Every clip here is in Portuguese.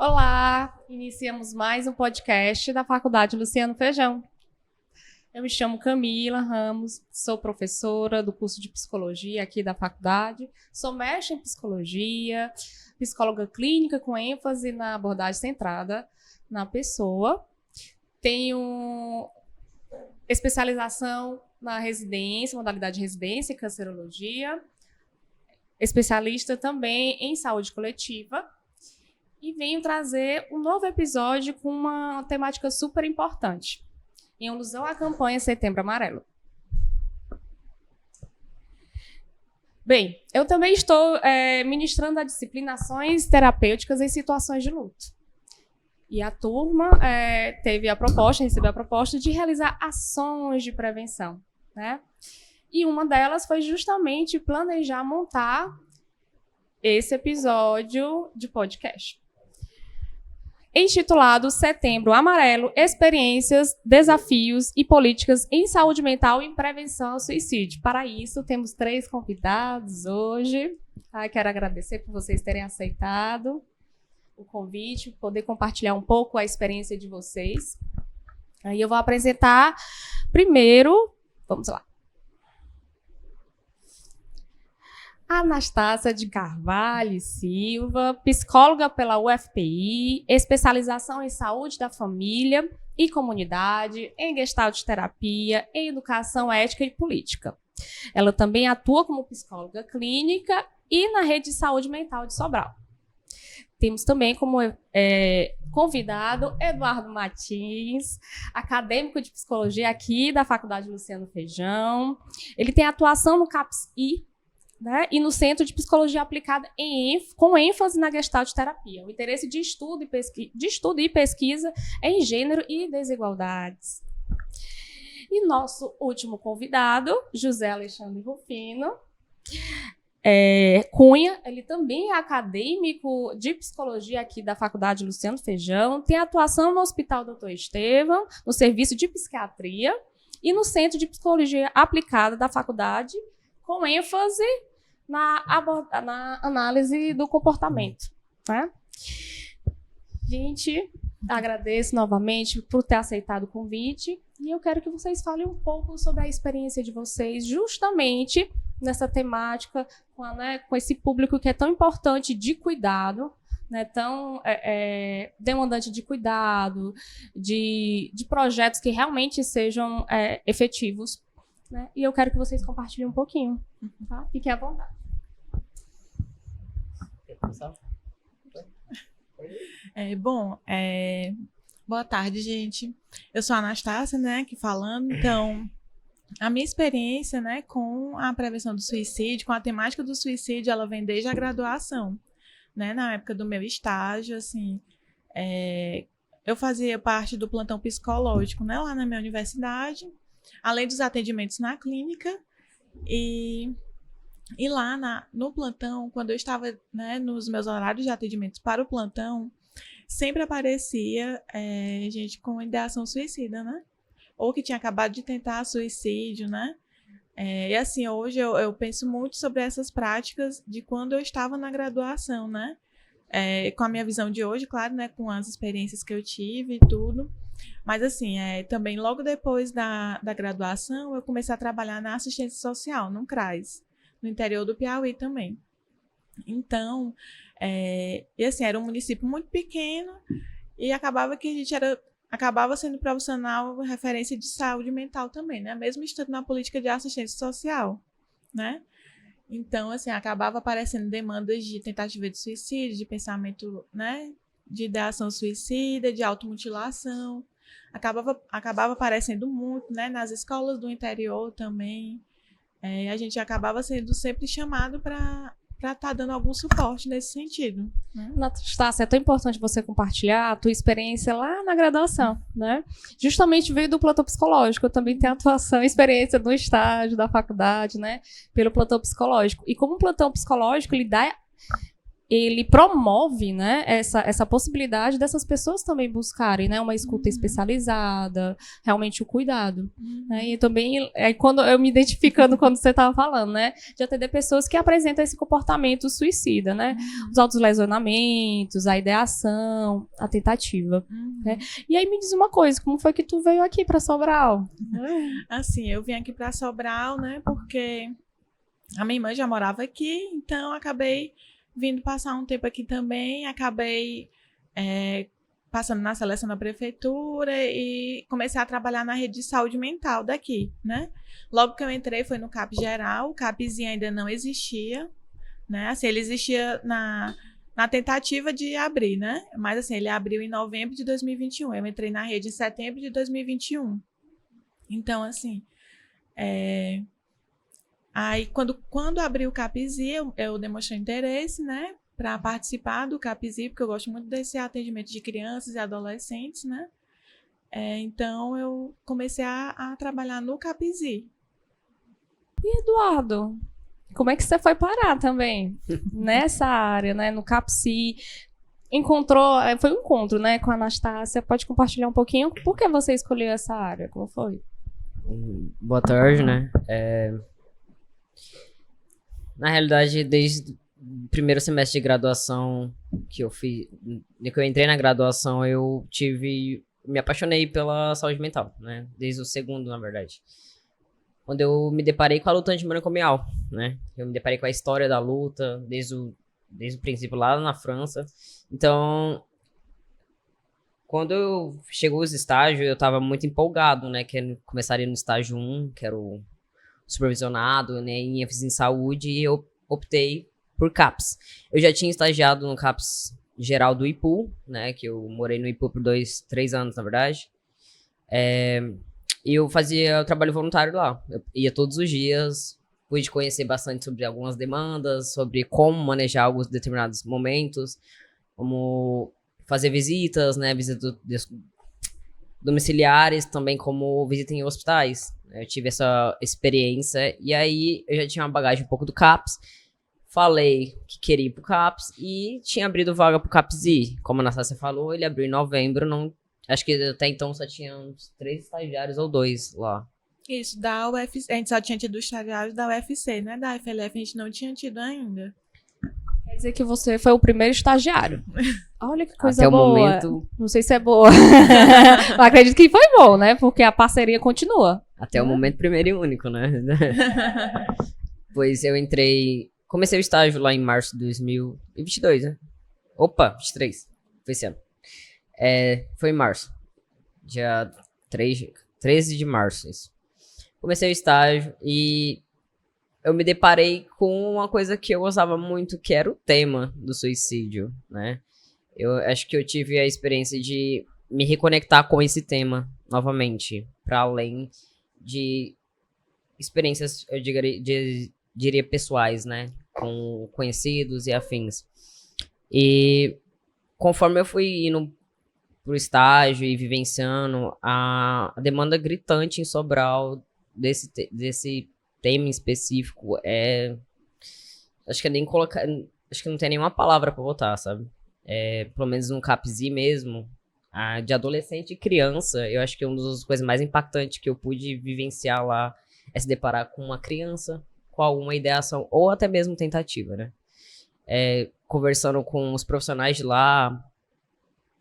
Olá, iniciamos mais um podcast da Faculdade Luciano Feijão. Eu me chamo Camila Ramos, sou professora do curso de Psicologia aqui da faculdade, sou mestre em Psicologia, psicóloga clínica com ênfase na abordagem centrada na pessoa. Tenho especialização na residência, modalidade de residência em cancerologia, especialista também em saúde coletiva. E venho trazer um novo episódio com uma temática super importante, em alusão à campanha Setembro Amarelo. Bem, eu também estou ministrando a disciplina Ações Terapêuticas em Situações de Luto. E a turma recebeu a proposta de realizar ações de prevenção, né? E uma delas foi justamente planejar montar esse episódio de podcast, intitulado Setembro Amarelo, Experiências, Desafios e Políticas em Saúde Mental e Prevenção ao Suicídio. Para isso, temos 3 convidados hoje. Quero agradecer por vocês terem aceitado o convite, poder compartilhar um pouco a experiência de vocês. Aí eu vou apresentar primeiro, vamos lá, Anastácia de Carvalho Silva, psicóloga pela UFPI, especialização em saúde da família e comunidade, em gestalt terapia, em educação ética e política. Ela também atua como psicóloga clínica e na rede de saúde mental de Sobral. Temos também como convidado Eduardo Martins, acadêmico de psicologia aqui da Faculdade Luciano Feijão. Ele tem atuação no CAPS-I, né, e no Centro de Psicologia Aplicada com ênfase na gestalt terapia. O interesse de estudo e pesquisa em gênero e desigualdades. E nosso último convidado, José Alexandre Rufino Cunha, ele também é acadêmico de psicologia aqui da Faculdade Luciano Feijão, tem atuação no Hospital Dr. Estevam, no Serviço de Psiquiatria e no Centro de Psicologia Aplicada da Faculdade, com ênfase na análise do comportamento, né? Gente, agradeço novamente por ter aceitado o convite e eu quero que vocês falem um pouco sobre a experiência de vocês justamente nessa temática, com esse público que é tão importante de cuidado, né, tão demandante de cuidado, de projetos que realmente sejam efetivos, né? E eu quero que vocês compartilhem um pouquinho, tá? Fiquem à vontade. Boa tarde, gente. Eu sou a Anastácia, né, aqui falando. Então, a minha experiência, né, com a prevenção do suicídio, com a temática do suicídio, ela vem desde a graduação, né, na época do meu estágio, assim, eu fazia parte do plantão psicológico, né, lá na minha universidade, além dos atendimentos na clínica, e lá no plantão, quando eu estava, né, nos meus horários de atendimento para o plantão, sempre aparecia gente com ideação suicida, né? Ou que tinha acabado de tentar suicídio, né? E assim, hoje eu penso muito sobre essas práticas de quando eu estava na graduação, né? Com a minha visão de hoje, claro, né? Com as experiências que eu tive e tudo. Mas assim, também logo depois da graduação, eu comecei a trabalhar na assistência social, no CRAS, no interior do Piauí também. Então, e assim, era um município muito pequeno e acabava que a gente acabava sendo profissional referência de saúde mental também, né? Mesmo estando na política de assistência social, né? Então, assim, acabava aparecendo demandas de tentativa de suicídio, de pensamento, né? De ideação suicida, de automutilação. Acabava aparecendo muito, né? Nas escolas do interior também. A gente acabava sendo sempre chamado para estar dando algum suporte nesse sentido, né? Anastácia, é tão importante você compartilhar a tua experiência lá na graduação, né? Justamente veio do plantão psicológico, eu também tenho atuação e experiência no estágio da faculdade, né? Pelo plantão psicológico. E como o plantão psicológico, ele dá ele promove, né, essa possibilidade dessas pessoas também buscarem, né, uma escuta especializada, realmente o cuidado. Né? E também, quando eu me identificando quando você estava falando, né, de atender pessoas que apresentam esse comportamento suicida, né, os autolesionamentos, a ideação, a tentativa. Né? E aí me diz uma coisa, como foi que tu veio aqui para Sobral? Assim, eu vim aqui para Sobral, né, porque a minha irmã já morava aqui, então acabei vindo passar um tempo aqui também, acabei passando na seleção da prefeitura e comecei a trabalhar na rede de saúde mental daqui, né? Logo que eu entrei foi no CAP geral, o CAPzinho ainda não existia, né? Assim, ele existia na tentativa de abrir, né? Mas assim, ele abriu em novembro de 2021, eu entrei na rede em setembro de 2021. Então, assim, aí, quando abriu o CAPZI, eu demonstrei interesse, né, para participar do CAPZI, porque eu gosto muito desse atendimento de crianças e adolescentes, né? Então, eu comecei a trabalhar no CAPZI. E Eduardo, como é que você foi parar também nessa área, né, no CAPSI? Foi um encontro, né, com a Anastácia. Pode compartilhar um pouquinho por que você escolheu essa área? Como foi? Boa tarde, né? Na realidade, desde o primeiro semestre de graduação que eu fiz, que eu entrei na graduação, me apaixonei pela saúde mental, né? Desde o segundo, na verdade. Quando eu me deparei com a luta antimanicomial, né? Eu me deparei com a história da luta, desde o princípio lá na França. Então, quando chegou os estágios, eu estava muito empolgado, né? Que começaria no estágio 1, que era o supervisionado, né, em ênfase em saúde, e eu optei por CAPS. Eu já tinha estagiado no CAPS geral do IPU, né, que eu morei no IPU por 3 anos, na verdade. E eu fazia o trabalho voluntário lá. Eu ia todos os dias, pude conhecer bastante sobre algumas demandas, sobre como manejar alguns determinados momentos, como fazer visitas, né, visitas domiciliares, também como visita em hospitais. Eu tive essa experiência e aí eu já tinha uma bagagem um pouco do CAPS, falei que queria ir pro CAPS e tinha abrido vaga pro CAPSI. Como a Anastácia falou, ele abriu em novembro, acho que até então só tinha uns 3 estagiários ou 2 lá. Isso, da UFC, a gente só tinha tido estagiários da UFC, né? Da FLF a gente não tinha tido ainda. Quer dizer que você foi o primeiro estagiário. Olha que coisa Até boa. o momento... Não sei se é boa. Eu acredito que foi bom, né? Porque a parceria continua. Até o momento primeiro e único, né? Pois eu comecei o estágio lá em março de 2022, né? Opa, 23. Foi esse ano. Foi em março. Dia 13 de março, isso. Comecei o estágio e eu me deparei com uma coisa que eu gostava muito, que era o tema do suicídio, né? Eu acho que eu tive a experiência de me reconectar com esse tema novamente, para além de experiências, eu diria pessoais, né? Com conhecidos e afins. E conforme eu fui indo pro estágio e vivenciando a demanda gritante em Sobral desse tema em específico, acho que não tem nenhuma palavra pra botar, sabe? Pelo menos no CAPSI mesmo, de adolescente e criança, eu acho que uma das coisas mais impactantes que eu pude vivenciar lá é se deparar com uma criança com alguma ideação ou até mesmo tentativa, né? Conversando com os profissionais de lá,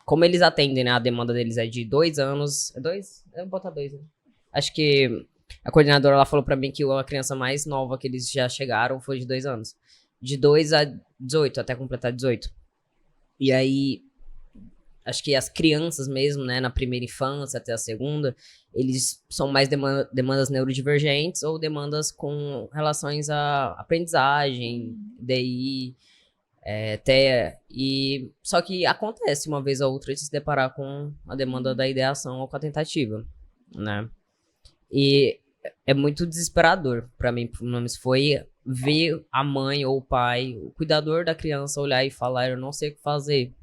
como eles atendem, né? A demanda deles é de 2 anos. É 2? Eu vou botar 2, né? Acho que a coordenadora lá falou pra mim que a criança mais nova que eles já chegaram foi de 2 anos. De 2 a 18, até completar 18. E aí, acho que as crianças mesmo, né, na primeira infância até a segunda, eles são mais demandas neurodivergentes ou demandas com relações à aprendizagem, DI, TEA. E só que acontece uma vez ou outra de se deparar com a demanda da ideação ou com a tentativa, né? E é muito desesperador pra mim, pelo menos foi ver a mãe ou o pai, o cuidador da criança olhar e falar, eu não sei o que fazer.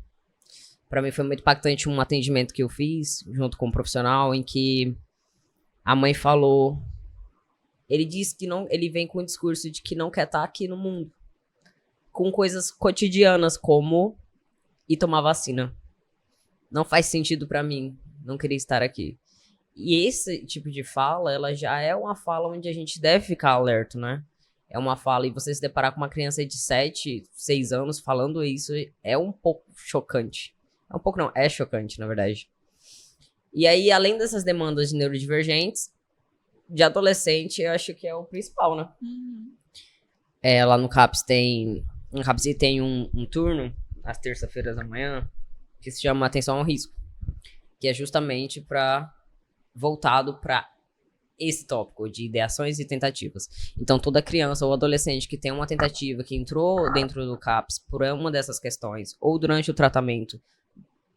Pra mim foi muito impactante um atendimento que eu fiz junto com um profissional em que a mãe falou, ele disse que não, ele vem com o discurso de que não quer estar aqui no mundo. com coisas cotidianas, como ir tomar vacina. Não faz sentido pra mim, não queria estar aqui. E esse tipo de fala, ela já é uma fala onde a gente deve ficar alerta, né? É uma fala, e você se deparar com uma criança de 7, 6 anos falando isso, é um pouco chocante. É um pouco não, é chocante, na verdade. E aí, além dessas demandas de neurodivergentes, de adolescente, eu acho que é o principal, né? Lá no CAPS tem um turno, às terça-feiras da manhã, que se chama Atenção ao Risco, que é justamente voltado para esse tópico de ideações e tentativas. Então, toda criança ou adolescente que tem uma tentativa, que entrou dentro do CAPS por uma dessas questões, ou durante o tratamento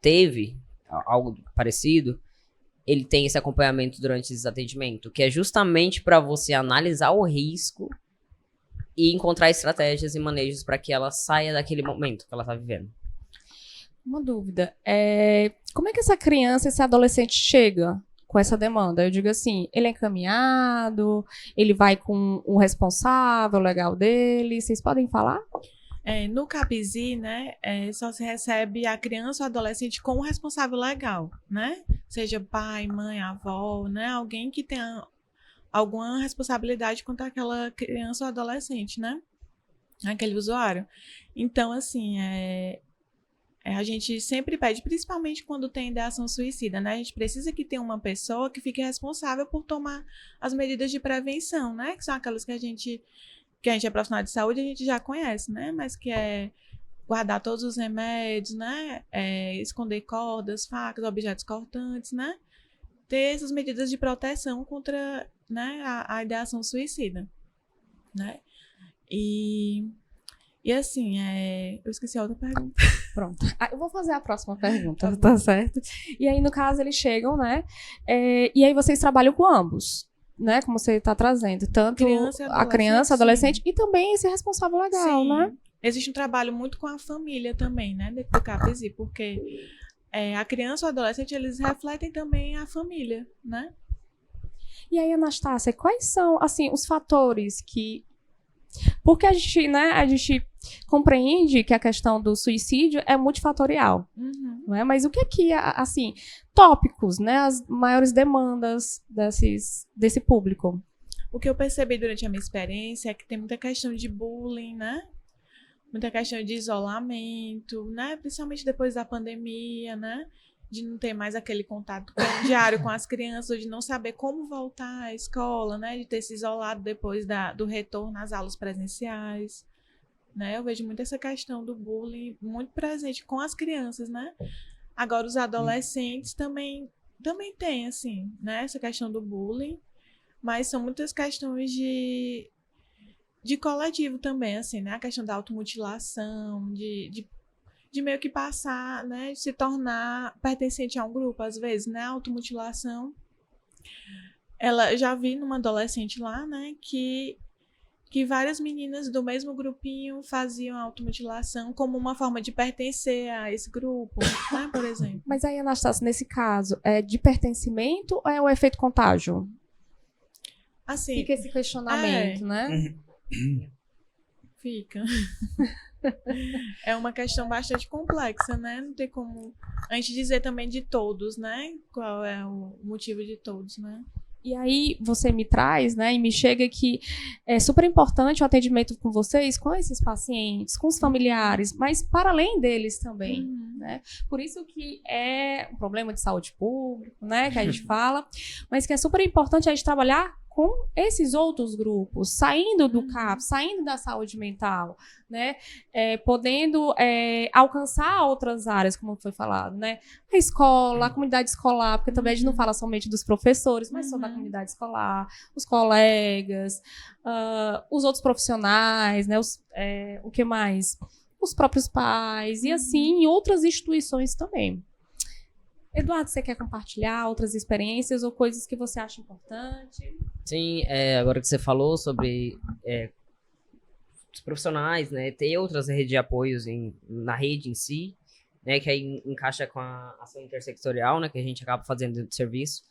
teve algo parecido, ele tem esse acompanhamento durante esse atendimento, que é justamente para você analisar o risco e encontrar estratégias e manejos para que ela saia daquele momento que ela está vivendo. Uma dúvida. Como é que essa criança, esse adolescente chega com essa demanda? Eu digo assim, ele é encaminhado, ele vai com um responsável legal dele, vocês podem falar? No CAPSI, né, só se recebe a criança ou adolescente com o responsável legal, né? Seja pai, mãe, avó, né? Alguém que tenha alguma responsabilidade quanto àquela criança ou adolescente, né? Aquele usuário. Então, assim, a gente sempre pede, principalmente quando tem ideação suicida, né? A gente precisa que tenha uma pessoa que fique responsável por tomar as medidas de prevenção, né? Que são aquelas que a gente é profissional de saúde, a gente já conhece, né? Mas que é guardar todos os remédios, né? Esconder cordas, facas, objetos cortantes, né? Ter essas medidas de proteção contra, né, a ideação suicida, né? E assim, eu esqueci a outra pergunta. Pronto. Eu vou fazer a próxima pergunta, tá certo? E aí, no caso, eles chegam, né? E aí vocês trabalham com ambos, né? Como você está trazendo. Tanto a criança, adolescente e também esse responsável legal, sim, né? Existe um trabalho muito com a família também, né? Dentro do CAPSI, porque a criança ou adolescente, eles refletem também a família, né? E aí, Anastácia, quais são, assim, os fatores que... Porque a gente compreende que a questão do suicídio é multifatorial, não é? Mas o que é, assim, tópicos, né? As maiores demandas desse público? O que eu percebi durante a minha experiência é que tem muita questão de bullying, né? Muita questão de isolamento, né? Principalmente depois da pandemia, né? De não ter mais aquele contato diário com as crianças, de não saber como voltar à escola, né? De ter se isolado depois do retorno às aulas presenciais, né? Eu vejo muito essa questão do bullying muito presente com as crianças, né? Agora, os adolescentes também têm, assim, né? Essa questão do bullying, mas são muitas questões de coletivo também, assim, né? A questão da automutilação, de meio que passar, né? De se tornar pertencente a um grupo, às vezes, né? A automutilação. Eu já vi numa adolescente lá, né? Que várias meninas do mesmo grupinho faziam automutilação como uma forma de pertencer a esse grupo, né? Por exemplo. Mas aí, Anastácia, nesse caso, é de pertencimento ou é o efeito contágio? Assim, fica esse questionamento, né? Fica. É uma questão bastante complexa, né? Não tem como a gente dizer também de todos, né? Qual é o motivo de todos, né? E aí você me traz, né, e me chega que é super importante o atendimento com vocês, com esses pacientes, com os familiares, mas para além deles também, né? Por isso que é um problema de saúde pública, né, que a gente fala, mas que é super importante a gente trabalhar com esses outros grupos, saindo do CAPS, saindo da saúde mental, né? Podendo alcançar outras áreas, como foi falado, né? A escola, a comunidade escolar, porque também a gente não fala somente dos professores, mas só da comunidade escolar, os colegas, os outros profissionais, né? O que mais? Os próprios pais, e assim, em outras instituições também. Eduardo, você quer compartilhar outras experiências ou coisas que você acha importante? Sim, agora que você falou sobre os profissionais, né, ter outras redes de apoios na rede em si, né, que aí encaixa com a ação intersectorial, né, que a gente acaba fazendo de serviço.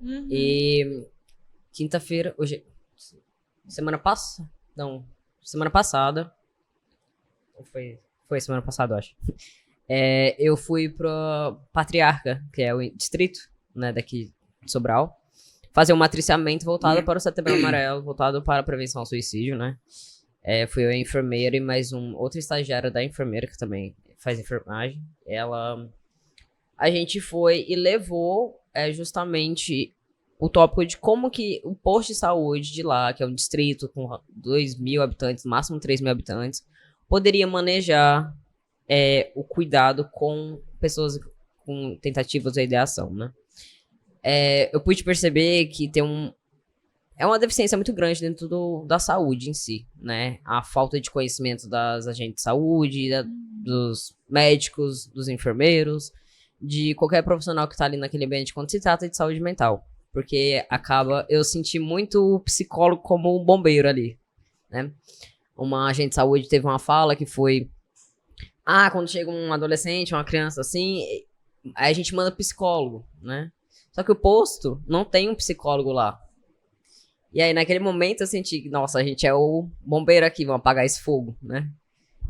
E quinta-feira, semana passada, Foi semana passada, eu acho. Eu fui pra Patriarca, que é o distrito, né, daqui de Sobral, fazer um matriciamento voltado para o Setembro Amarelo, voltado para a prevenção ao suicídio, né? Fui eu a enfermeira e mais outro estagiário da enfermeira, que também faz enfermagem. A gente foi e levou justamente o tópico de como que o posto de saúde de lá, que é um distrito com 2.000 habitantes, máximo 3.000 habitantes, poderia manejar o cuidado com pessoas com tentativas de ideação, né? Eu pude perceber que é uma deficiência muito grande dentro da saúde em si, né? A falta de conhecimento das agentes de saúde, dos médicos, dos enfermeiros, de qualquer profissional que está ali naquele ambiente quando se trata de saúde mental. Porque eu senti muito o psicólogo como um bombeiro ali, né? Uma agente de saúde teve uma fala que foi: quando chega um adolescente, uma criança assim, aí a gente manda psicólogo, né? Só que o posto não tem um psicólogo lá. E aí, naquele momento, eu senti que, nossa, a gente é o bombeiro aqui, vamos apagar esse fogo, né?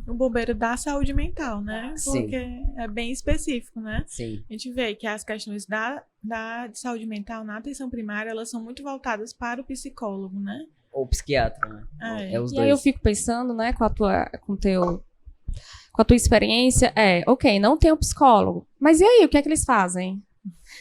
O bombeiro da saúde mental, né? Sim. Porque é bem específico, né? Sim. A gente vê que as questões de saúde mental na atenção primária, elas são muito voltadas para o psicólogo, né? Ou psiquiatra, né? Os E dois. aí eu fico pensando, né, com a tua experiência, ok, não tem um psicólogo, mas e aí, o que é que eles fazem?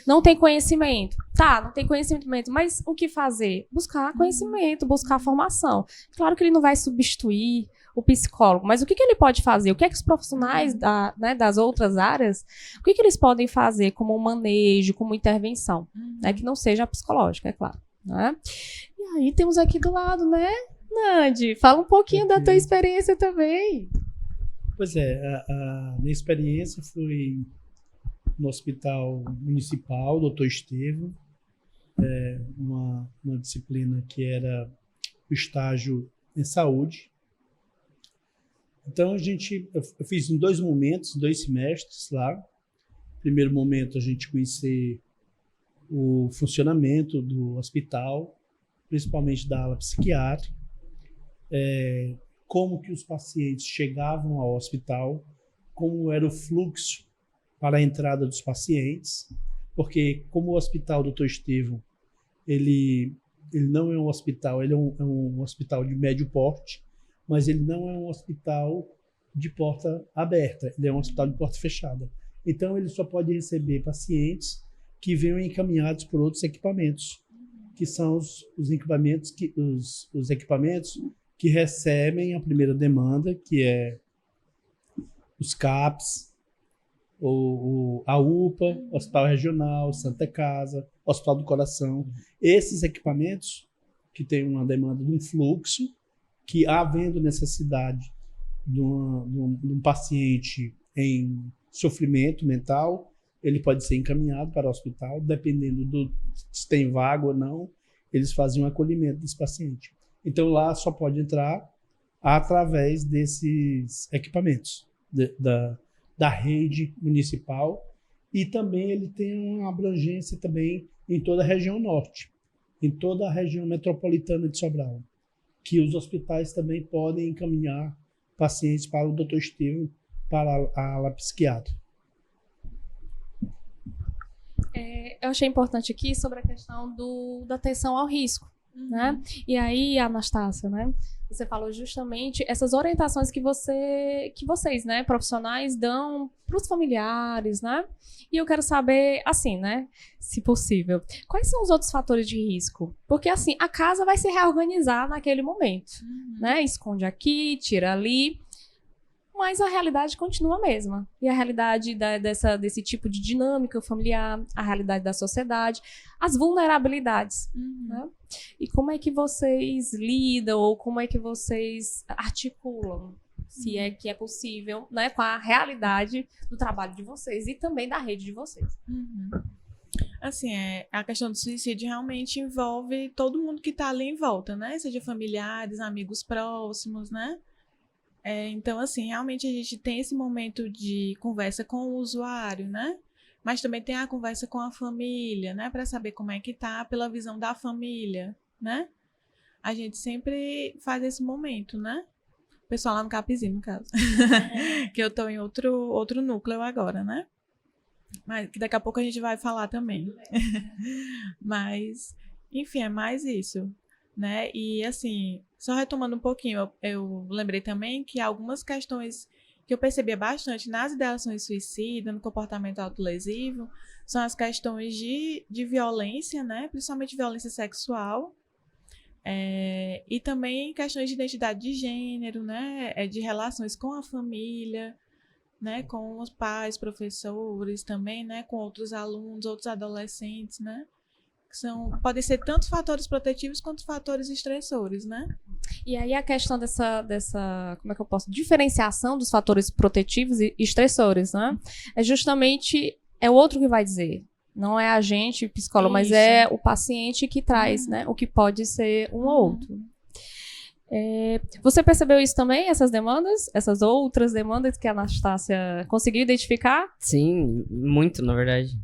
Não tem conhecimento. Tá, não tem conhecimento, mas o que fazer? Buscar conhecimento, buscar formação. Claro que ele não vai substituir o psicólogo, mas o que ele pode fazer? O que é que os profissionais das outras áreas, o que eles podem fazer como um manejo, como intervenção, né, que não seja psicológica, é claro, né? E aí temos aqui do lado, né, Nandi? Fala um pouquinho da tua experiência também. Pois é, a minha experiência foi no Hospital Municipal, Dr. Estevão, uma disciplina que era o estágio em saúde. Então, eu fiz em 2 momentos, 2 semestres lá. Primeiro momento, a gente conhecer o funcionamento do hospital, principalmente da ala psiquiátrica, como que os pacientes chegavam ao hospital, como era o fluxo para a entrada dos pacientes, porque como o Hospital Dr. Estevão, ele não é um hospital, ele é um hospital de médio porte, mas ele não é um hospital de porta aberta, ele é um hospital de porta fechada. Então ele só pode receber pacientes que venham encaminhados por outros equipamentos, que são os equipamentos que recebem a primeira demanda, que é os CAPs, a UPA, Hospital Regional, Santa Casa, Hospital do Coração. Esses equipamentos que têm uma demanda de um fluxo, que havendo necessidade de um paciente em sofrimento mental, ele pode ser encaminhado para o hospital, dependendo se tem vaga ou não, eles fazem um acolhimento desse paciente. Então lá só pode entrar através desses equipamentos da rede municipal, e também ele tem uma abrangência também em toda a região norte, em toda a região metropolitana de Sobral, que os hospitais também podem encaminhar pacientes para o Dr. Estevão, para a ala psiquiátrica. Eu achei importante aqui sobre a questão da atenção ao risco, né? E aí, Anastácia, né? Você falou justamente essas orientações que vocês, né, profissionais, dão para os familiares, né? E eu quero saber, assim, né, se possível, quais são os outros fatores de risco? Porque, assim, a casa vai se reorganizar naquele momento, né? Esconde aqui, tira ali, mas a realidade continua a mesma. E a realidade desse tipo de dinâmica familiar, a realidade da sociedade, as vulnerabilidades, né? E como é que vocês lidam, ou como é que vocês articulam, se é que é possível, né, com a realidade do trabalho de vocês e também da rede de vocês? Assim, a questão do suicídio realmente envolve todo mundo que está ali em volta, né? Seja familiares, amigos próximos, né? Então, assim, realmente a gente tem esse momento de conversa com o usuário, né? Mas também tem a conversa com a família, né? Para saber como é que tá pela visão da família, né? A gente sempre faz esse momento, né? pessoal lá no Capizinho, no caso. Que eu tô em outro núcleo agora, né? Mas que daqui a pouco a gente vai falar também. Mas, enfim, é mais isso, né? E, assim, só retomando um pouquinho, eu lembrei também que algumas questões que eu percebia bastante nas ideações suicida, no comportamento autolesivo, são as questões de violência, né? Principalmente violência sexual, e também questões de identidade de gênero, né? De relações com a família, né? Com os pais, professores também, né? Com outros alunos, outros adolescentes, né? Podem ser tanto fatores protetivos quanto fatores estressores, né? E aí a questão dessa, como é que eu posso, diferenciação dos fatores protetivos e estressores, né? É justamente, é o outro que vai dizer. Não é a gente, psicólogo, mas é o paciente que traz, né? O que pode ser um ou outro. Você percebeu isso também, essas demandas? Essas outras demandas que a Anastácia conseguiu identificar? Sim, muito, na verdade.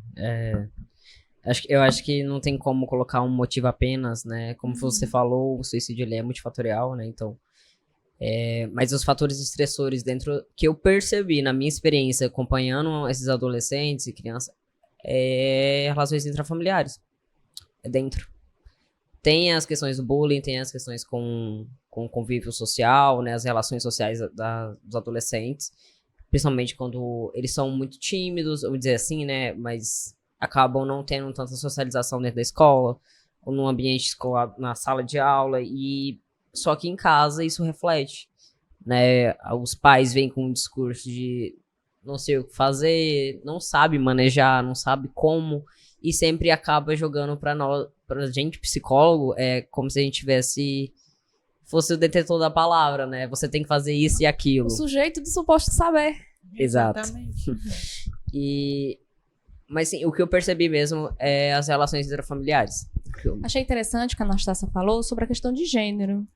Eu acho que não tem como colocar um motivo apenas, né? Como você falou, o suicídio ele é multifatorial, né? Então, mas os fatores estressores dentro que eu percebi na minha experiência acompanhando esses adolescentes e crianças relações intrafamiliares. É dentro. Tem as questões do bullying, tem as questões com convívio social, né? As relações sociais dos adolescentes, principalmente quando eles são muito tímidos, vamos dizer assim, né? Mas acabam não tendo tanta socialização dentro da escola, ou no ambiente escolar, na sala de aula, e só que em casa isso reflete, né? Os pais vêm com um discurso de não sei o que fazer, não sabe manejar, não sabe como, e sempre acaba jogando pra gente, psicólogo, como se a gente fosse o detetor da palavra, né? Você tem que fazer isso e aquilo. O sujeito do suposto saber. Exato. Exatamente. Mas sim, o que eu percebi mesmo é as relações intrafamiliares. Achei interessante o que a Anastácia falou sobre a questão de gênero.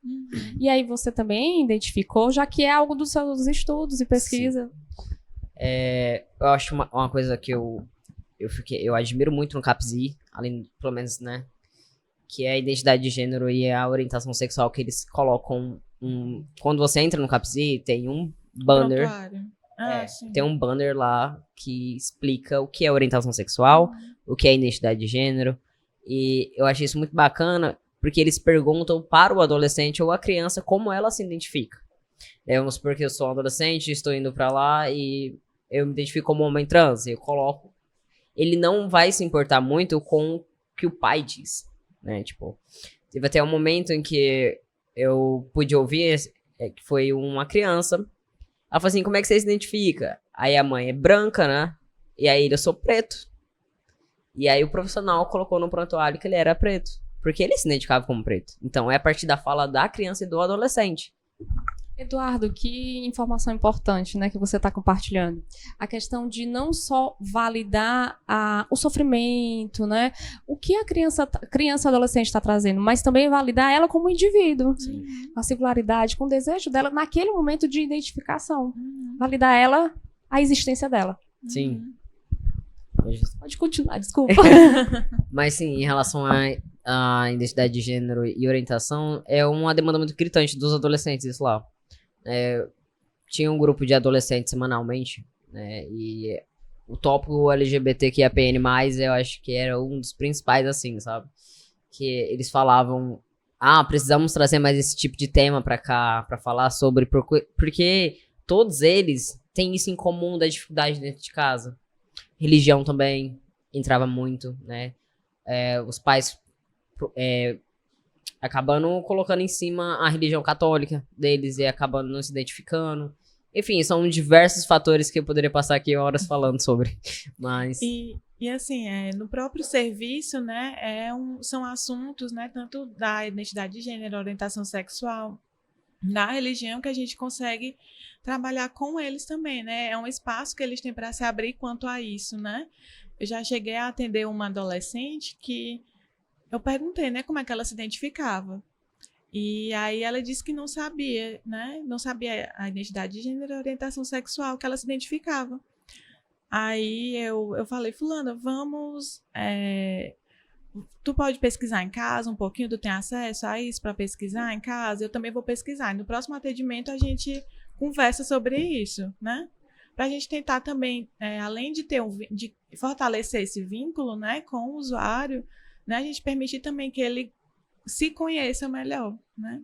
E aí você também identificou, já que é algo dos seus estudos e pesquisa. Eu acho uma coisa que eu admiro muito no CAPSI, além, pelo menos, né, que é a identidade de gênero e a orientação sexual que eles colocam. Quando você entra no CAPSI, tem um banner. Tem um banner lá que explica o que é orientação sexual, o que é identidade de gênero. E eu achei isso muito bacana, porque eles perguntam para o adolescente ou a criança como ela se identifica. Vamos supor que eu sou um adolescente, estou indo para lá e eu me identifico como homem trans. Eu coloco. Ele não vai se importar muito com o que o pai diz, né? Tipo, teve até um momento em que eu pude ouvir que foi uma criança. Ela falou assim, como é que você se identifica? Aí a mãe é branca, né? E aí eu sou preto. E aí o profissional colocou no prontuário que ele era preto. Porque ele se identificava como preto. Então é a partir da fala da criança e do adolescente. Eduardo, que informação importante, né, que você está compartilhando. A questão de não só validar o sofrimento, né, o que a criança adolescente está trazendo, mas também validar ela como indivíduo, com a singularidade, com o desejo dela naquele momento de identificação. Validar ela, a existência dela. Sim. Pode continuar, desculpa. Mas sim, em relação à identidade de gênero e orientação, é uma demanda muito gritante dos adolescentes, isso lá. Tinha um grupo de adolescentes semanalmente, né, e o tópico LGBTQIAPN+, eu acho que era um dos principais, assim, sabe? Que eles falavam, precisamos trazer mais esse tipo de tema pra cá, pra falar sobre, porque todos eles têm isso em comum da dificuldade dentro de casa. Religião também entrava muito, né? Os pais acabando colocando em cima a religião católica deles e acabando não se identificando. Enfim, são diversos fatores que eu poderia passar aqui horas falando sobre. Mas... E assim, no próprio serviço, né, são assuntos, né, tanto da identidade de gênero, orientação sexual, da religião, que a gente consegue trabalhar com eles também, né? É um espaço que eles têm para se abrir quanto a isso, né? Eu já cheguei a atender uma adolescente que eu perguntei, né, como é que ela se identificava. E aí ela disse que não sabia, né? Não sabia a identidade de gênero e a orientação sexual que ela se identificava. Aí eu falei, fulana, vamos tu pode pesquisar em casa um pouquinho, tu tem acesso a isso para pesquisar em casa? Eu também vou pesquisar. No próximo atendimento a gente conversa sobre isso, né? Para a gente tentar também, além de de fortalecer esse vínculo, né, com o usuário, né, a gente permitir também que ele se conheça melhor, né?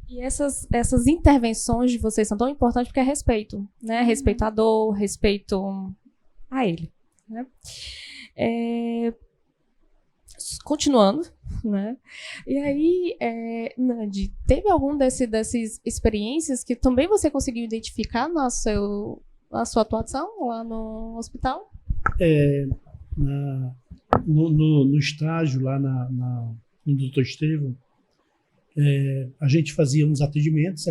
E essas intervenções de vocês são tão importantes porque é respeito, né? Respeito à dor, respeito a ele, né? Continuando, né? E aí, Nandi, teve algum dessas experiências que também você conseguiu identificar na sua atuação lá no hospital? No estágio lá no Dr. Estevão, a gente fazia uns atendimentos,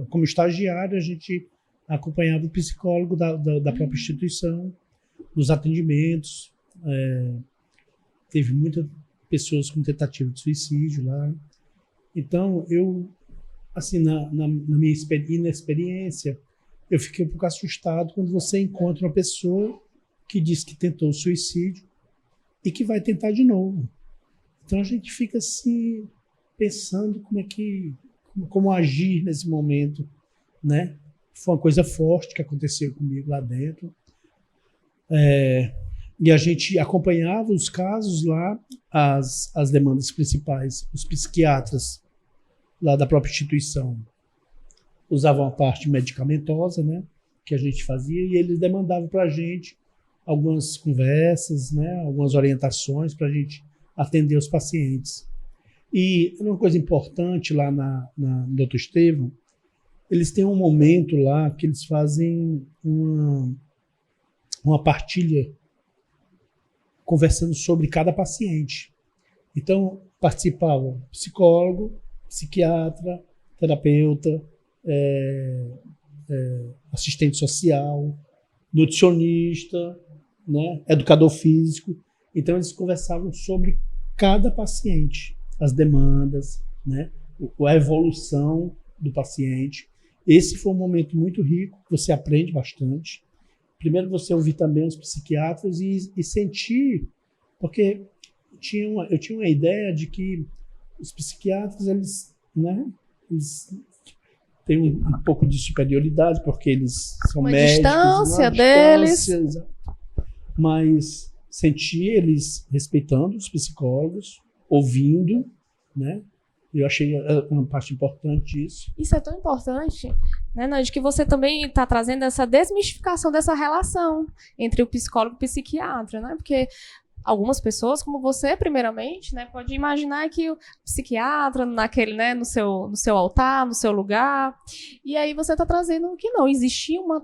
como estagiário, a gente acompanhava o psicólogo da própria instituição, nos atendimentos. Teve muitas pessoas com tentativa de suicídio lá. Então, eu, assim, na minha inexperiência, eu fiquei um pouco assustado quando você encontra uma pessoa que diz que tentou suicídio e que vai tentar de novo. Então, a gente fica assim, pensando como agir nesse momento, né? Foi uma coisa forte que aconteceu comigo lá dentro. E a gente acompanhava os casos lá, as demandas principais. Os psiquiatras lá da própria instituição usavam a parte medicamentosa, né, que a gente fazia, e eles demandavam para a gente algumas conversas, né, algumas orientações para a gente atender os pacientes. E uma coisa importante lá no Dr. Estevão, eles têm um momento lá que eles fazem uma partilha conversando sobre cada paciente. Então, participavam psicólogo, psiquiatra, terapeuta, assistente social, nutricionista, né, educador físico. Então, eles conversavam sobre cada paciente, as demandas, né, a evolução do paciente. Esse foi um momento muito rico, que você aprende bastante. Primeiro você ouvir também os psiquiatras e sentir, porque eu tinha uma ideia de que os psiquiatras, eles têm um pouco de superioridade, porque eles são uma médicos. Distância uma deles. Distância, mas sentir eles respeitando os psicólogos, ouvindo, né? Eu achei uma parte importante disso. Isso é tão importante, né, Nandi, que você também está trazendo essa desmistificação dessa relação entre o psicólogo e o psiquiatra, né? Porque algumas pessoas, como você, primeiramente, né, pode imaginar que o psiquiatra naquele, né, no seu altar, no seu lugar, e aí você está trazendo que não, existe uma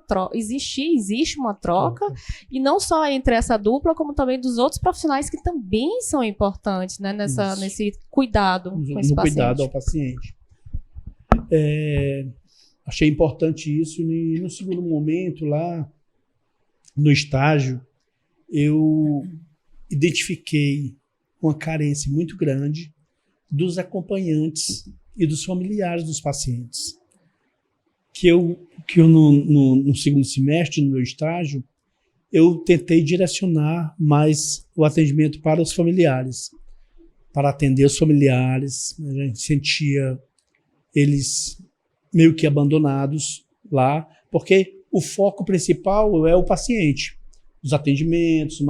troca, e não só entre essa dupla, como também dos outros profissionais que também são importantes, né, nesse cuidado com esse paciente. No cuidado ao paciente. Achei importante isso, e no segundo momento lá, no estágio, eu identifiquei uma carência muito grande dos acompanhantes e dos familiares dos pacientes. Que eu no segundo semestre, no meu estágio, eu tentei direcionar mais o atendimento para os familiares, para atender os familiares. A gente sentia eles meio que abandonados lá, porque o foco principal é o paciente, os atendimentos,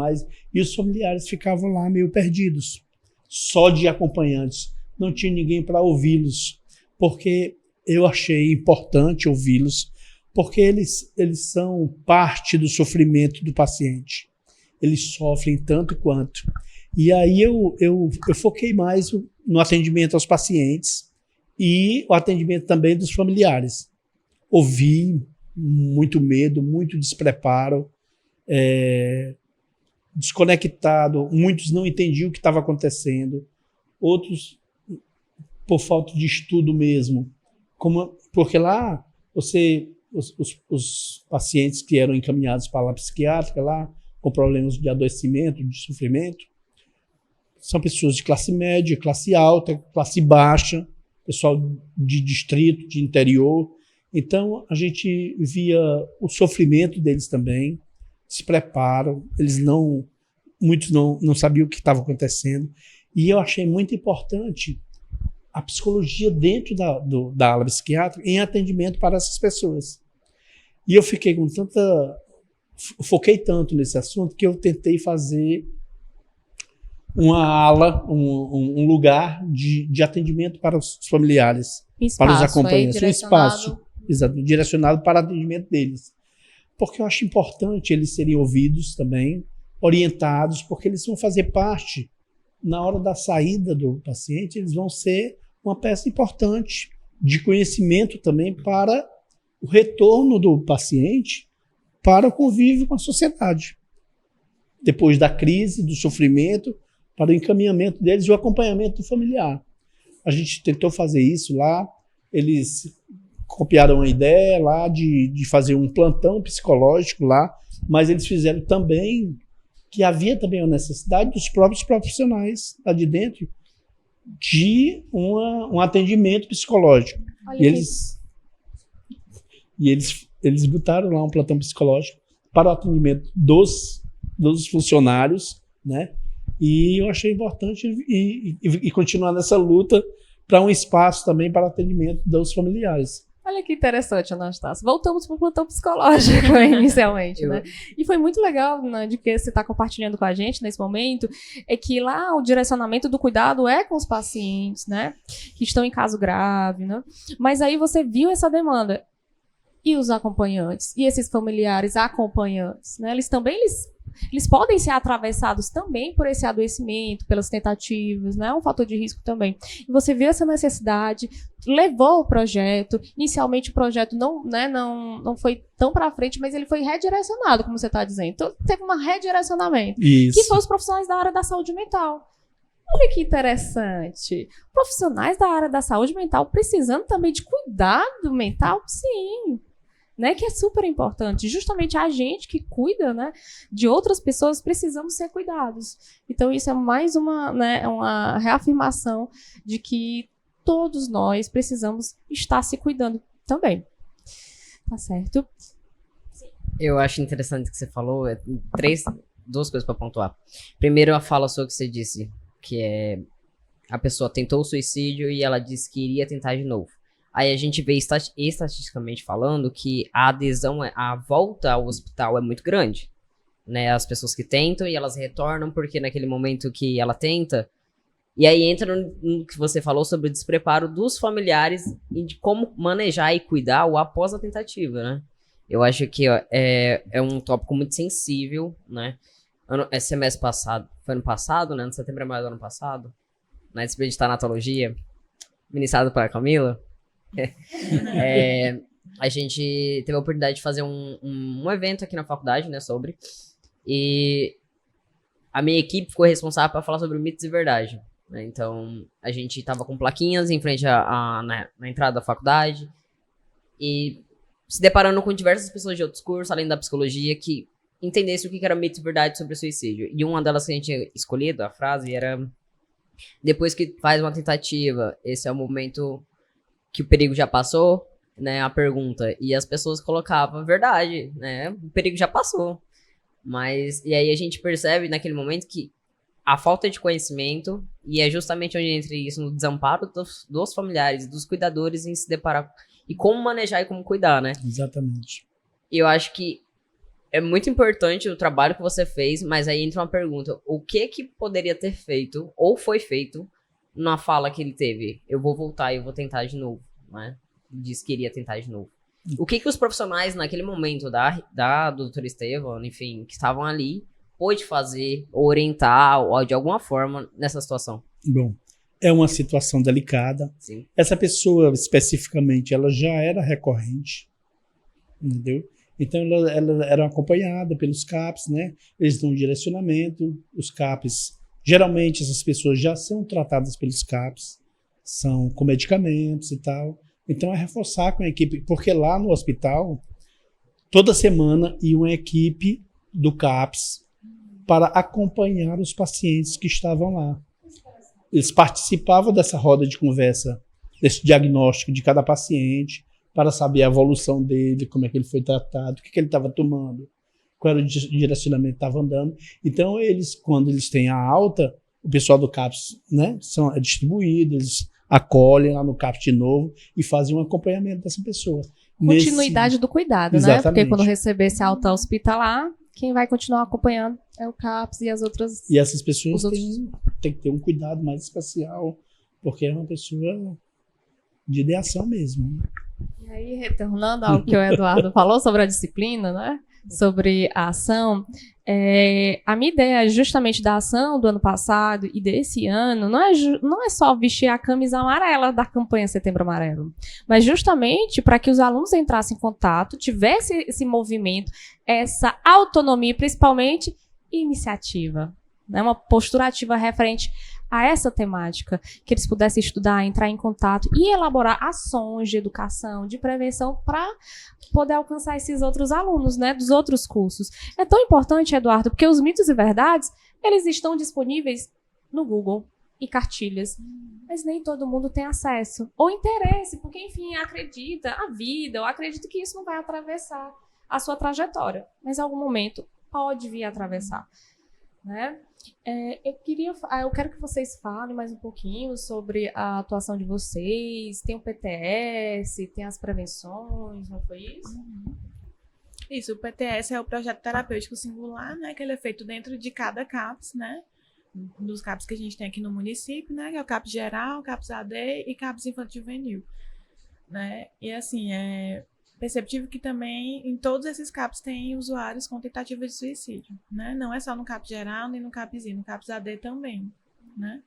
e os familiares ficavam lá meio perdidos, só de acompanhantes, não tinha ninguém para ouvi-los, porque eu achei importante ouvi-los, porque eles são parte do sofrimento do paciente, eles sofrem tanto quanto. E aí eu foquei mais no atendimento aos pacientes e o atendimento também dos familiares. Ouvi muito medo, muito despreparo, desconectado, muitos não entendiam o que estava acontecendo, outros por falta de estudo mesmo, porque lá os pacientes que eram encaminhados para a ala psiquiátrica lá com problemas de adoecimento, de sofrimento, são pessoas de classe média, classe alta, classe baixa, pessoal de distrito, de interior. Então a gente via o sofrimento deles também, se preparam, muitos não sabiam o que estava acontecendo. E eu achei muito importante a psicologia dentro da ala psiquiátrica em atendimento para essas pessoas. E eu fiquei com foquei tanto nesse assunto que eu tentei fazer uma ala, um lugar de atendimento para os familiares, para os acompanhantes, um espaço direcionado para atendimento deles. Porque eu acho importante eles serem ouvidos também, orientados, porque eles vão fazer parte, na hora da saída do paciente, eles vão ser uma peça importante de conhecimento também para o retorno do paciente para o convívio com a sociedade. Depois da crise, do sofrimento, para o encaminhamento deles e o acompanhamento do familiar. A gente tentou fazer isso lá, eles copiaram a ideia lá de fazer um plantão psicológico lá, mas eles fizeram também que havia também a necessidade dos próprios profissionais lá de dentro de um atendimento psicológico. E eles botaram lá um plantão psicológico para o atendimento dos funcionários, né? E eu achei importante e continuar nessa luta para um espaço também para atendimento dos familiares. Olha que interessante, Anastácio. Voltamos para o plantão psicológico inicialmente, né? E foi muito legal, né, de que você está compartilhando com a gente nesse momento, é que lá o direcionamento do cuidado é com os pacientes, né? Que estão em caso grave, né? Mas aí você viu essa demanda. E os acompanhantes? E esses familiares acompanhantes, né? Eles podem ser atravessados também por esse adoecimento, pelas tentativas, né? É um fator de risco também. E você viu essa necessidade, levou o projeto. Inicialmente o projeto não foi tão para frente, mas ele foi redirecionado, como você está dizendo. Então teve um redirecionamento. Isso. Que foi os profissionais da área da saúde mental. Olha que interessante. Profissionais da área da saúde mental precisando também de cuidado mental? Sim. Né, que é super importante. Justamente a gente que cuida, né, de outras pessoas, precisamos ser cuidados. Então isso é mais uma reafirmação de que todos nós precisamos estar se cuidando também. Tá certo? Eu acho interessante o que você falou. Duas coisas para pontuar. Primeiro, a fala sua que você disse, que é a pessoa tentou o suicídio e ela disse que iria tentar de novo. Aí a gente vê estatisticamente falando que a adesão, a volta ao hospital é muito grande, né? As pessoas que tentam e elas retornam porque naquele momento que ela tenta. E aí entra no que você falou sobre o despreparo dos familiares e de como manejar e cuidar o após a tentativa, né? Eu acho que é um tópico muito sensível, né? Semestre passado, foi ano passado, né? No setembro do ano passado, na disciplina de tanatologia, ministrado pela Camila. A gente teve a oportunidade de fazer um evento aqui na faculdade, né, sobre, e a minha equipe ficou responsável para falar sobre mitos e verdade, né? Então a gente tava com plaquinhas em frente na entrada da faculdade e se deparando com diversas pessoas de outros cursos, além da psicologia, que entendessem o que era mito e verdade sobre o suicídio. E uma delas que a gente tinha escolhido, a frase, era: depois que faz uma tentativa, esse é o momento que o perigo já passou, né, a pergunta. E as pessoas colocavam verdade, né, o perigo já passou. E aí a gente percebe naquele momento que a falta de conhecimento, e é justamente onde entra isso, no desamparo dos familiares, dos cuidadores em se deparar, e como manejar e como cuidar, né? Exatamente. E eu acho que é muito importante o trabalho que você fez, mas aí entra uma pergunta: o que poderia ter feito, ou foi feito, na fala que ele teve? Eu vou voltar e eu vou tentar de novo, né? Disse que iria tentar de novo. O que os profissionais naquele momento da doutora Estevão, enfim, que estavam ali, pôde fazer, orientar ou de alguma forma nessa situação? Bom, é uma situação delicada. Sim. Essa pessoa especificamente, ela já era recorrente, entendeu? Então ela era acompanhada pelos CAPs, né? Eles dão um direcionamento, os CAPs. Geralmente essas pessoas já são tratadas pelos CAPs, são com medicamentos e tal. Então é reforçar com a equipe, porque lá no hospital, toda semana ia uma equipe do CAPs para acompanhar os pacientes que estavam lá. Eles participavam dessa roda de conversa, desse diagnóstico de cada paciente, para saber a evolução dele, como é que ele foi tratado, o que ele estava tomando, qual era o direcionamento que estava andando. Então, quando eles têm a alta, o pessoal do CAPS, né, é distribuído, eles acolhem lá no CAPS de novo e fazem um acompanhamento dessa pessoa. Continuidade do cuidado, né? Exatamente. Porque quando receber esse alta hospitalar, quem vai continuar acompanhando é o CAPS e as outras... E essas pessoas têm que ter um cuidado mais especial, porque é uma pessoa de ideação mesmo. Né? E aí, retornando ao que o Eduardo falou sobre a disciplina, né? Sobre a ação, a minha ideia justamente da ação do ano passado e desse ano não é só vestir a camisa amarela da campanha Setembro Amarelo, mas justamente para que os alunos entrassem em contato, tivessem esse movimento, essa autonomia, principalmente iniciativa, né? Uma postura ativa referente a essa temática, que eles pudessem estudar, entrar em contato e elaborar ações de educação, de prevenção para poder alcançar esses outros alunos, né, dos outros cursos. É tão importante, Eduardo, porque os mitos e verdades, eles estão disponíveis no Google e cartilhas, mas nem todo mundo tem acesso ou interesse, porque, enfim, acredita a vida, ou acredita que isso não vai atravessar a sua trajetória, mas em algum momento pode vir a atravessar, né? Eu quero que vocês falem mais um pouquinho sobre a atuação de vocês. Tem o PTS, tem as prevenções, não foi isso? Isso, o PTS é o Projeto Terapêutico Singular, né? Que ele é feito dentro de cada CAPS, né? Dos CAPS que a gente tem aqui no município, né? Que é o CAPS Geral, CAPS AD e CAPS Infantil Juvenil, né? E assim, é perceptível que também em todos esses CAPs tem usuários com tentativa de suicídio, né? Não é só no CAPS geral, nem no CAPS-I, no CAPS AD também, né?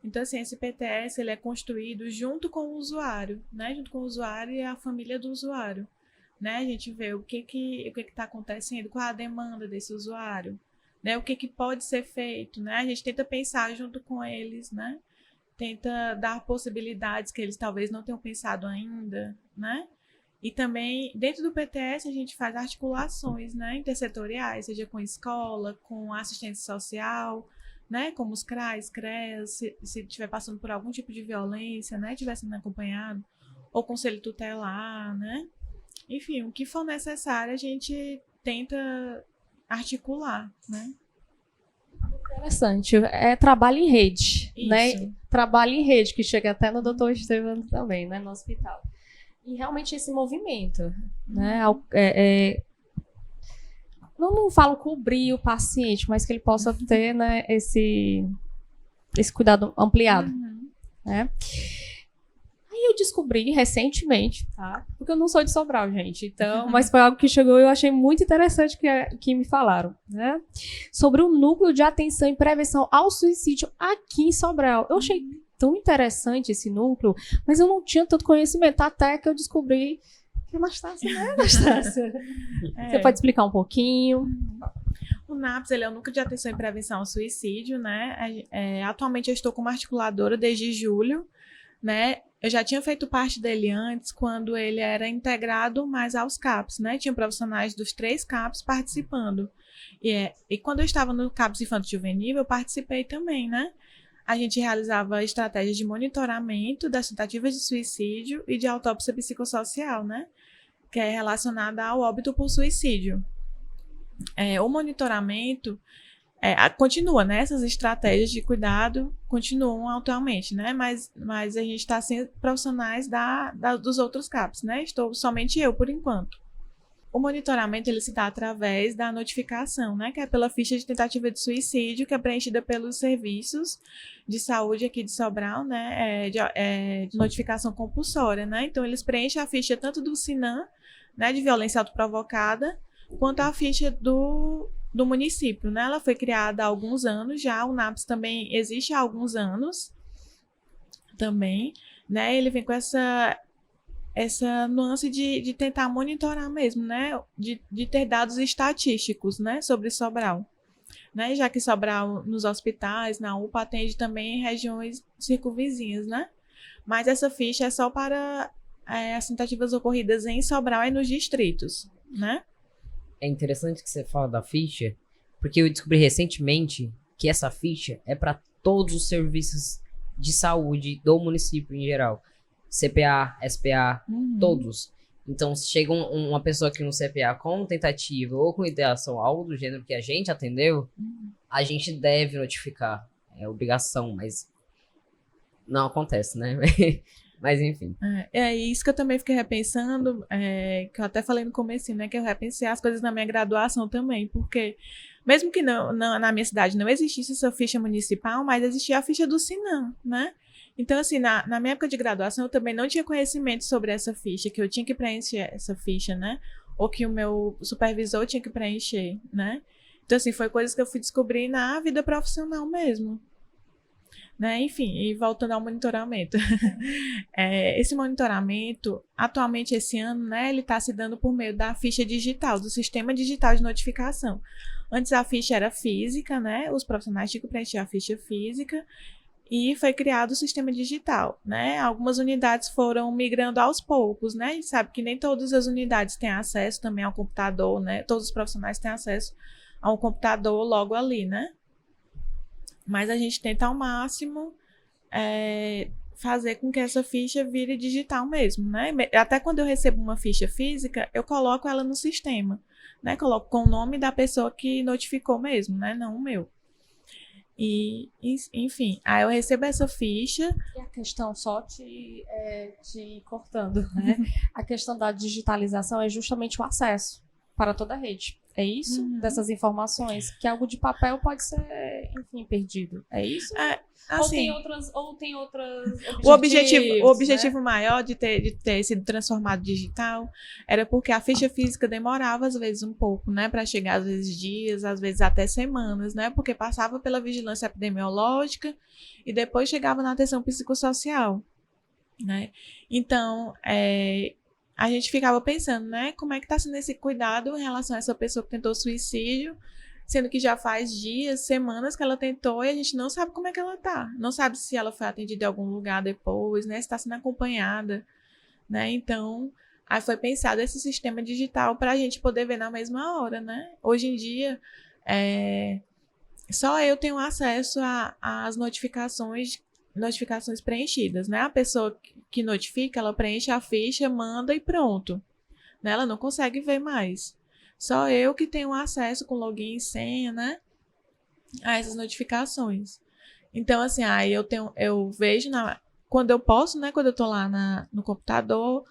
Então, assim, esse PTS, ele é construído junto com o usuário, né? Junto com o usuário e a família do usuário, né? A gente vê o que está acontecendo, qual a demanda desse usuário, né? O que pode ser feito, né? A gente tenta pensar junto com eles, né? Tenta dar possibilidades que eles talvez não tenham pensado ainda, né? E também, dentro do PTS, a gente faz articulações, né, intersetoriais, seja com escola, com assistência social, né, como os CRAs, CREAS, se estiver passando por algum tipo de violência, né, estiver sendo acompanhado, ou conselho tutelar, né. Enfim, o que for necessário, a gente tenta articular, né. Interessante. É trabalho em rede, Isso. né? Trabalho em rede, que chega até no Dr. Estevam também, né, no hospital. E realmente esse movimento, né, não falo cobrir o paciente, mas que ele possa ter, né, esse cuidado ampliado, né? Aí eu descobri recentemente, tá? Porque eu não sou de Sobral, gente, então, mas foi algo que chegou e eu achei muito interessante que me falaram, né? Sobre o Núcleo de Atenção e Prevenção ao Suicídio aqui em Sobral. Eu achei tão interessante esse núcleo, mas eu não tinha tanto conhecimento até que eu descobri que a Anastácia, né, Anastácia? Você pode explicar um pouquinho? O NAPS, ele é o Núcleo de Atenção e Prevenção ao Suicídio, né? Atualmente eu estou como articuladora desde julho, né? Eu já tinha feito parte dele antes, quando ele era integrado mais aos CAPs, né? Tinha profissionais dos 3 CAPs participando. E quando eu estava no CAPS Infantil Juvenil, eu participei também, né? A gente realizava estratégias de monitoramento das tentativas de suicídio e de autópsia psicossocial, né? Que é relacionada ao óbito por suicídio. O monitoramento continua, né? Essas estratégias de cuidado continuam atualmente, né? Mas a gente está sem profissionais dos outros CAPs, né? Estou somente eu, por enquanto. O monitoramento ele se dá através da notificação, né, que é pela ficha de tentativa de suicídio, que é preenchida pelos serviços de saúde aqui de Sobral, né, de notificação compulsória, né. Então eles preenchem a ficha tanto do SINAM, né, de violência autoprovocada, quanto a ficha do município, né. Ela foi criada há alguns anos já, o NAPS também existe há alguns anos, também, né. Ele vem com essa nuance de tentar monitorar mesmo, né? De ter dados estatísticos, né? Sobre Sobral. Né? Já que Sobral, nos hospitais, na UPA, atende também em regiões circunvizinhas, né? Mas essa ficha é só para as tentativas ocorridas em Sobral e nos distritos, né? É interessante que você fala da ficha, porque eu descobri recentemente que essa ficha é para todos os serviços de saúde do município em geral. CPA, SPA, todos. Então, se chega uma pessoa aqui no CPA com tentativa ou com ideação, algo do gênero que a gente atendeu, a gente deve notificar. é obrigação, mas não acontece, né? Mas enfim. É isso que eu também fiquei repensando, que eu até falei no comecinho, né? Que eu repensei as coisas na minha graduação também, porque mesmo que na minha cidade não existisse essa ficha municipal, mas existia a ficha do Sinan, né? Então, assim, na minha época de graduação, eu também não tinha conhecimento sobre essa ficha, que eu tinha que preencher essa ficha, né? Ou que o meu supervisor tinha que preencher, né? Então, assim, foi coisas que eu fui descobrir na vida profissional mesmo. Né? Enfim, e voltando ao monitoramento. Esse monitoramento, atualmente esse ano, né, ele está se dando por meio da ficha digital, do sistema digital de notificação. Antes a ficha era física, né? Os profissionais tinham que preencher a ficha física e foi criado o sistema digital, né? Algumas unidades foram migrando aos poucos, né? A gente sabe que nem todas as unidades têm acesso também ao computador, né? Todos os profissionais têm acesso a um computador logo ali, né? Mas a gente tenta ao máximo fazer com que essa ficha vire digital mesmo, né? Até quando eu recebo uma ficha física, eu coloco ela no sistema, né? Coloco com o nome da pessoa que notificou mesmo, né? Não o meu. E, enfim, aí eu recebo essa ficha. E a questão, só te cortando, né? A questão da digitalização é justamente o acesso para toda a rede. É isso? Dessas informações? Que algo de papel pode ser, enfim, perdido. É isso? Assim, ou tem outras o objetivo né? maior de ter sido transformado digital era porque a ficha física demorava, às vezes, um pouco, né? Para chegar, às vezes, dias, às vezes até semanas, né? Porque passava pela vigilância epidemiológica e depois chegava na atenção psicossocial, né? Então, a gente ficava pensando, né, como é que está sendo esse cuidado em relação a essa pessoa que tentou suicídio, sendo que já faz dias, semanas que ela tentou e a gente não sabe como é que ela está. Não sabe se ela foi atendida em algum lugar depois, né, se está sendo acompanhada, né, então aí foi pensado esse sistema digital para a gente poder ver na mesma hora, né. Hoje em dia, só eu tenho acesso às notificações preenchidas, né? A pessoa que notifica, ela preenche a ficha, manda e pronto. Né? Ela não consegue ver mais. Só eu que tenho acesso com login e senha, né? A essas notificações. Então, assim, aí eu vejo quando eu posso, né? Quando eu tô lá no computador,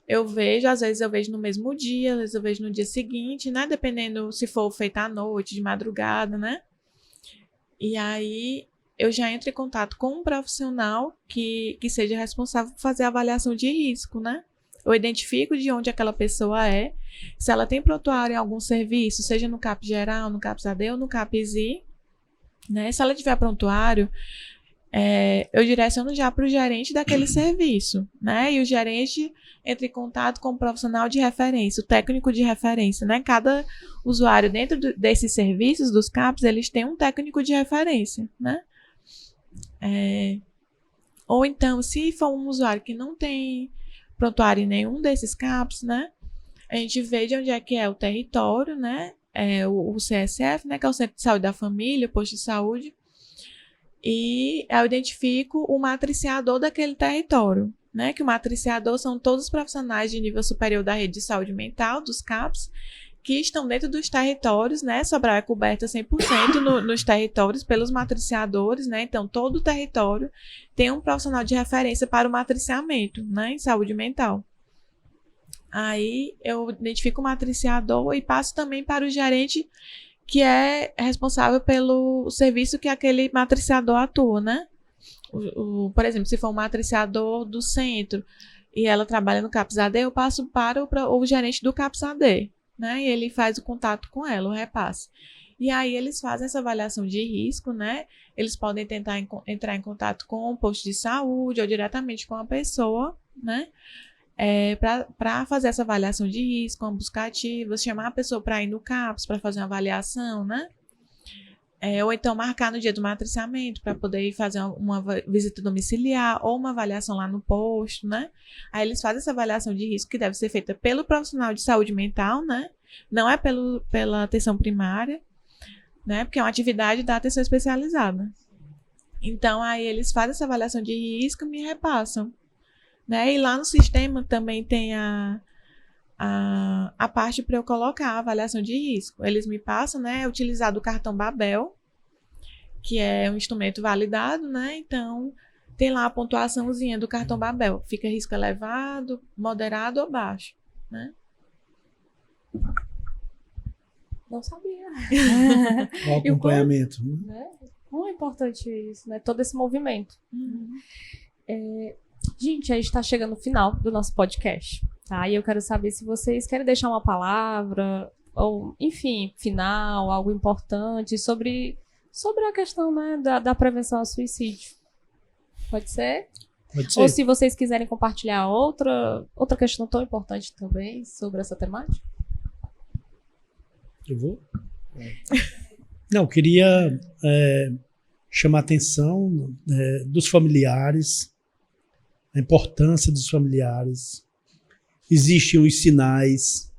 eu vejo, às vezes eu vejo no mesmo dia, às vezes eu vejo no dia seguinte, né? Dependendo se for feita à noite, de madrugada, né? E aí eu já entro em contato com um profissional que seja responsável por fazer a avaliação de risco, né? Eu identifico de onde aquela pessoa é, se ela tem prontuário em algum serviço, seja no CAPS geral, no CAPS AD ou no CAPS I, né? Se ela tiver prontuário, eu direciono já para o gerente daquele serviço, né? E o gerente entra em contato com o profissional de referência, o técnico de referência, né? Cada usuário dentro desses serviços, dos CAPS, eles têm um técnico de referência, né? Ou então, se for um usuário que não tem prontuário em nenhum desses CAPS, né? A gente vê de onde é que é o território, né? O CSF, né? Que é o Centro de Saúde da Família, o posto de saúde. E eu identifico o matriciador daquele território, né? Que o matriciador são todos os profissionais de nível superior da rede de saúde mental, dos CAPS, que estão dentro dos territórios, né? Sobral é coberta 100% nos territórios pelos matriciadores, né? Então, todo o território tem um profissional de referência para o matriciamento, né? Em saúde mental. Aí, eu identifico o matriciador e passo também para o gerente que é responsável pelo serviço que aquele matriciador atua, né? Por exemplo, se for um matriciador do centro e ela trabalha no CAPS AD, eu passo para o gerente do CAPS AD, né? E ele faz o contato com ela, o repasse. E aí eles fazem essa avaliação de risco, né? Eles podem tentar entrar em contato com o posto de saúde ou diretamente com a pessoa, né? Para fazer essa avaliação de risco, uma busca ativa, chamar a pessoa para ir no CAPS para fazer uma avaliação, né? Ou então marcar no dia do matriciamento para poder ir fazer uma visita domiciliar ou uma avaliação lá no posto, né? Aí eles fazem essa avaliação de risco que deve ser feita pelo profissional de saúde mental, né? Não é pela atenção primária, né? Porque é uma atividade da atenção especializada. Então, aí eles fazem essa avaliação de risco e me repassam, né? E lá no sistema também tem a parte para eu colocar a avaliação de risco. Eles me passam, né? Utilizar do cartão Babel, que é um instrumento validado, né? Então, tem lá a pontuaçãozinha do cartão Babel. Fica risco elevado, moderado ou baixo, né? Não sabia. O acompanhamento. Né? Né? Muito importante isso, né? Todo esse movimento. Gente, a gente está chegando no final do nosso podcast, tá? E eu quero saber se vocês querem deixar uma palavra, ou, enfim, final, algo importante sobre a questão, né, da prevenção ao suicídio. Pode ser? Pode ser. Ou se vocês quiserem compartilhar outra questão tão importante também sobre essa temática. Eu vou? Não, eu queria chamar a atenção dos familiares, a importância dos familiares. Existem os sinais.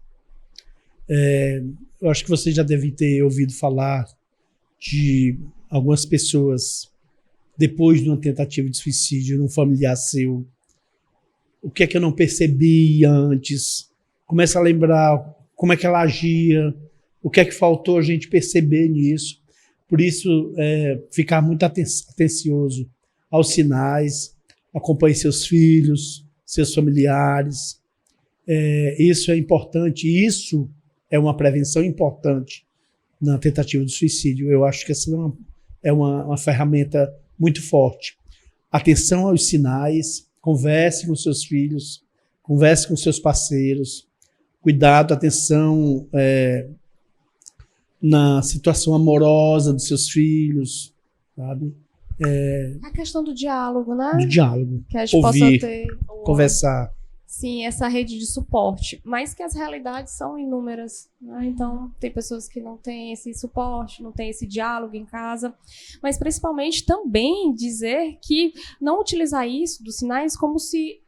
Eu acho que vocês já devem ter ouvido falar de algumas pessoas, depois de uma tentativa de suicídio num familiar seu. O que é que eu não percebi antes? Começa a lembrar como é que ela agia, o que é que faltou a gente perceber nisso. Por isso, ficar muito atencioso aos sinais, acompanhe seus filhos, seus familiares. Isso é importante, isso é uma prevenção importante na tentativa de suicídio. Eu acho que essa é uma ferramenta muito forte. Atenção aos sinais, converse com seus filhos, converse com seus parceiros, cuidado, atenção na situação amorosa dos seus filhos, sabe? A questão do diálogo, né? Do diálogo, que a gente ouvir, possa ter conversar. Sim, essa rede de suporte, mas que as realidades são inúmeras, né? Então, tem pessoas que não têm esse suporte, não têm esse diálogo em casa, mas principalmente também dizer que não utilizar isso dos sinais como se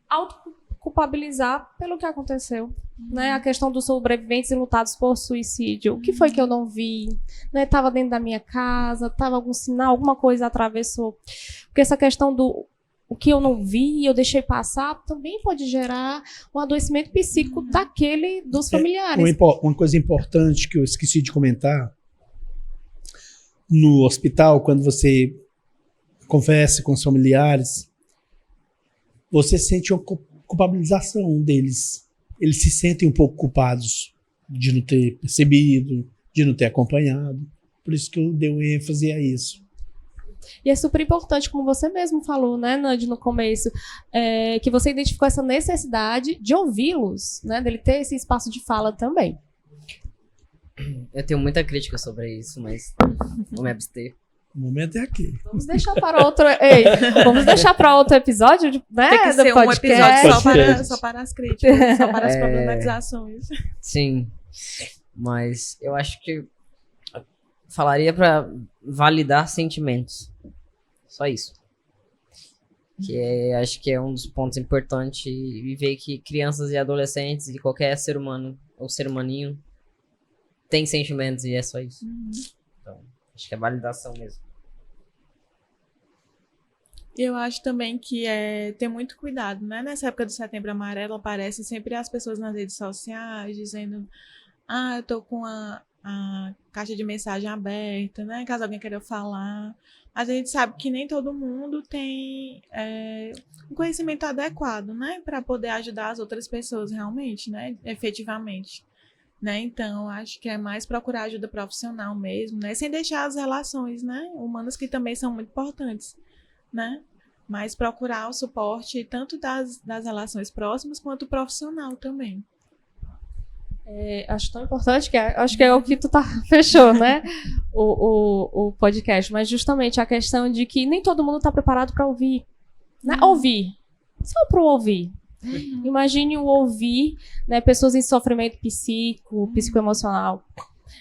autoculpabilizar pelo que aconteceu, né? A questão dos sobreviventes e lutados por suicídio. O que foi que eu não vi? Né? Tava dentro da minha casa, tava algum sinal, alguma coisa atravessou. Porque essa questão do o que eu não vi, eu deixei passar, também pode gerar um adoecimento psíquico dos familiares. Uma coisa importante que eu esqueci de comentar, no hospital, quando você conversa com os familiares, você sente uma culpabilização deles. Eles se sentem um pouco culpados de não ter percebido, de não ter acompanhado. Por isso que eu dei ênfase a isso. E é super importante, como você mesmo falou, né, Nandi, no começo, que você identificou essa necessidade de ouvi-los, né, dele ter esse espaço de fala também. Eu tenho muita crítica sobre isso, mas vou me abster. O momento é aqui. Vamos deixar para outro, vamos deixar para outro episódio, né, tem que ser do um episódio podcast. só para as críticas, só para as problematizações. Sim, mas eu acho que falaria para validar sentimentos. Só isso. Acho que é um dos pontos importantes, e ver que crianças e adolescentes e qualquer ser humano ou ser humaninho tem sentimentos, e é só isso. Então, acho que é validação mesmo. Eu acho também que ter muito cuidado, né? Nessa época do Setembro Amarelo, aparecem sempre as pessoas nas redes sociais dizendo: eu tô com a caixa de mensagem aberta, né? Caso alguém queira falar. Mas a gente sabe que nem todo mundo tem um conhecimento adequado, né? Para poder ajudar as outras pessoas realmente, né? Efetivamente. Né? Então, acho que é mais procurar ajuda profissional mesmo, né? Sem deixar as relações, né, humanas, que também são muito importantes, né? Mas procurar o suporte tanto das relações próximas quanto profissional também. Acho tão importante que acho que é o que tu fechou, né? O podcast, mas justamente a questão de que nem todo mundo está preparado para ouvir, né? Ouvir, só para ouvir. Imagine o ouvir, né, pessoas em sofrimento psicoemocional,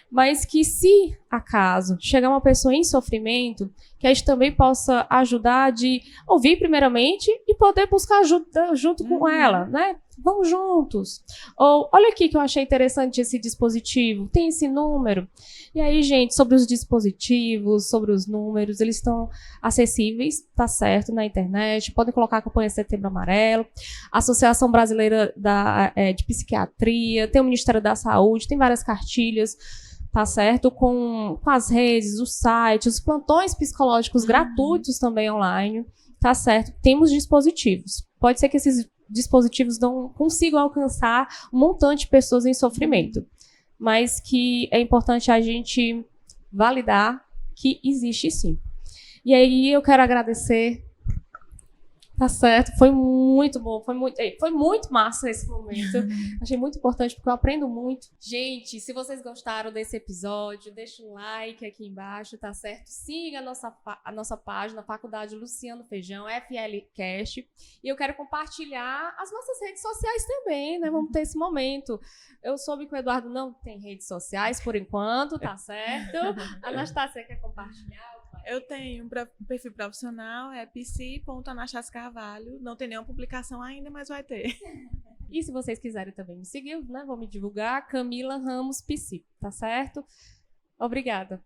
mas que, se acaso chegar uma pessoa em sofrimento, que a gente também possa ajudar de ouvir primeiramente e poder buscar ajuda junto com ela, né? Vamos juntos. Ou, olha aqui que eu achei interessante esse dispositivo, tem esse número. E aí, gente, sobre os dispositivos, sobre os números, eles estão acessíveis, tá certo, na internet. Podem colocar a campanha Setembro Amarelo, a Associação Brasileira de Psiquiatria, tem o Ministério da Saúde, tem várias cartilhas. tá certo? Com as redes, o site, os plantões psicológicos gratuitos também online, tá certo? Temos dispositivos. Pode ser que esses dispositivos não consigam alcançar um montante de pessoas em sofrimento, mas que é importante a gente validar que existe sim. E aí eu quero agradecer. Tá certo, foi muito bom, foi muito massa esse momento. Achei muito importante porque eu aprendo muito. Gente, se vocês gostaram desse episódio, deixa um like aqui embaixo, tá certo? Siga a nossa página, Faculdade Luciano Feijão, FLCast. E eu quero compartilhar as nossas redes sociais também, né? Vamos ter esse momento. Eu soube que o Eduardo não tem redes sociais por enquanto, tá certo? A Anastácia quer compartilhar? Eu tenho um perfil profissional, é psi.anastácia Carvalho. Não tem nenhuma publicação ainda, mas vai ter. E se vocês quiserem também me seguir, né? Vou me divulgar, Camila Ramos Psi, tá certo? Obrigada.